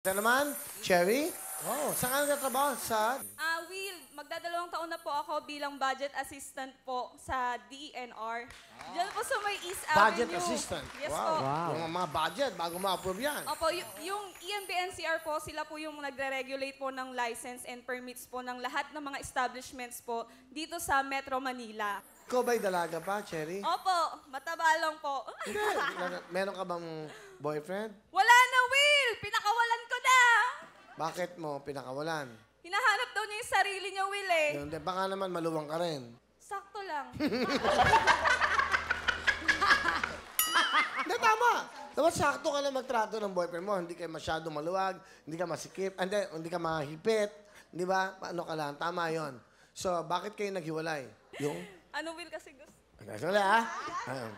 Ito naman, Cherry. Oh, saan ka nagtatrabaho? Sa... Will, magdadalawang taon na po ako bilang budget assistant po sa DENR. Diyan po sa may East Budget Avenue. assistant. Yes Wow. po. Yung mga budget, bago ma-approve yan. Opo, yung EMB-NCR po, sila po yung nagre-regulate po ng license and permits po ng lahat ng mga establishments po dito sa Metro Manila. Ikaw ba'y dalaga pa, Cherry? Opo, mataba lang po. Hindi. Meron ka bang boyfriend? Wala na, Will! Pinakawalan ko na! Bakit mo pinakawalan? Hinahanap daw niya yung sarili niya, Will eh. Hindi, baka naman maluwang ka rin. Sakto lang. Hindi, tama. Dapat sakto ka lang magtrato ng boyfriend mo. Hindi ka masyado maluwag, hindi ka masikip, hindi ka mahipit. Di ba? Ano ka lang, tama yon. So, bakit kayo naghiwalay? Yung... Ano, Will, kasi gusto? Wala, ah. Ayun.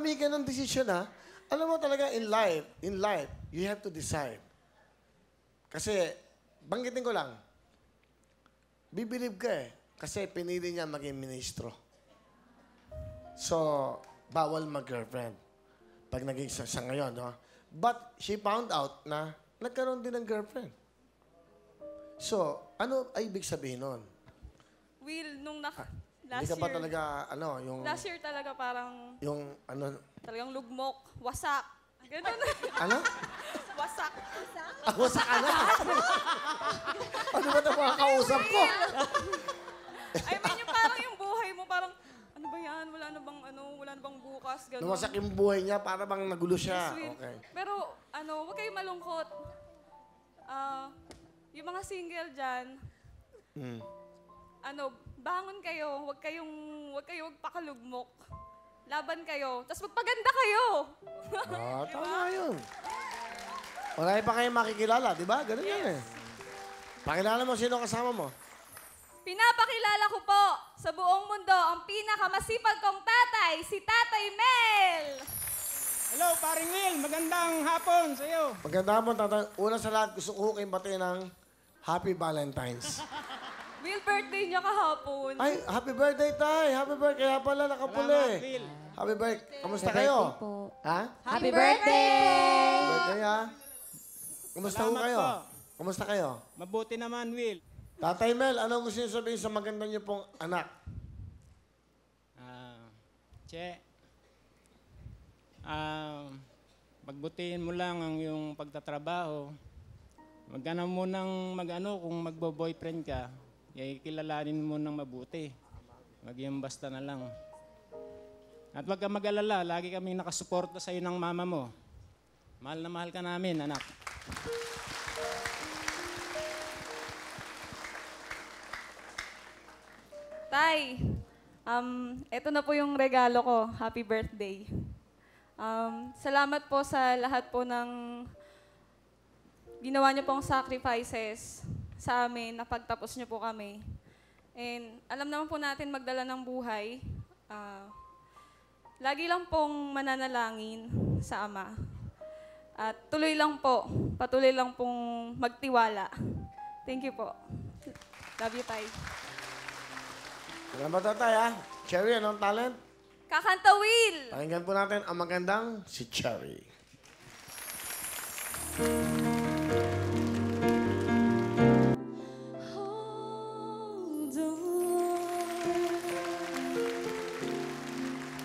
May ganun desisyon, ha? Alam mo talaga, in life, you have to decide. Kasi, banggitin ko lang, bibilib ka eh. Kasi pinili niya maging ministro. So, bawal mag-girlfriend. Pag naging sa ngayon, no? But she found out na nagkaroon din ng girlfriend. So, ano ay ibig sabihin nun? Will, nung last Hindi ka pa year, talaga, yung... last year talaga parang Yung, talagang lugmok, wasak. Ganun. ano? Wasak. Ako sa kana. Ano ba ito mga kausap ko? I mean, yung parang yung buhay mo, parang, ano ba yan? Wala na bang bukas? Ganun. Lumasak yung buhay niya, para bang nagulo siya. Yes, Will. Okay. Pero, huwag kayong malungkot. Yung mga single dyan, bangon kayo, huwag pakalugmok. Laban kayo, tapos magpaganda kayo. Tama yun. Wala pa kayo makikilala, di ba? Ganun yan eh. Pakilala mo sino kasama mo. Pinapakilala ko po sa buong mundo ang pinakamasipag kong tatay, si Tatay Mel! Hello, paring Will. Magandang hapon sa iyo. Maganda mo, tatay. Una sa lahat, gusto ko kayong batiin ng Happy Valentine's. Will, birthday niya kahapon. Ay, happy birthday, tay! Happy birthday! Kaya pala nakapuli. Salamat, Will. Happy birthday. Kamusta kayo? Ha? Happy birthday! Birthday, ha? Kamusta ho Salamat kayo? po. Kamusta kayo? Mabuti naman, Will. Tatay Mel, ano gusto niyo sabihin sa maganda niyo pong anak? Che, pagbutihin mo lang ang iyong pagtatrabaho. Wag ka na munang kung magbo-boyfriend ka, kilalanin mo ng mabuti. Wag yung basta na lang. At wag ka mag-alala, lagi kaming nakasuporta sa iyo ng mama mo. Mahal na mahal ka namin, anak. Tay, eto na po yung regalo ko. Happy birthday. Salamat po sa lahat po ng ginawa niyo pong sacrifices sa amin, napagtapos niyo po kami. And alam naman po natin magdala ng buhay. Lagi lang pong mananalangin sa Ama. At tuloy lang po, patuloy lang pong magtiwala. Thank you po. Love you, Tay. Salamat, tatay, ha? Cherry, anong talent? Kakanta, Will! Pakinggan po natin ang magandang si Cherry.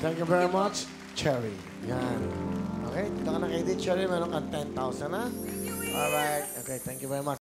Thank you very much, Cherry. Yan. Okay, dito ka na kay Cherry. Meron kang 10,000, ha? Alright. Okay, thank you very much.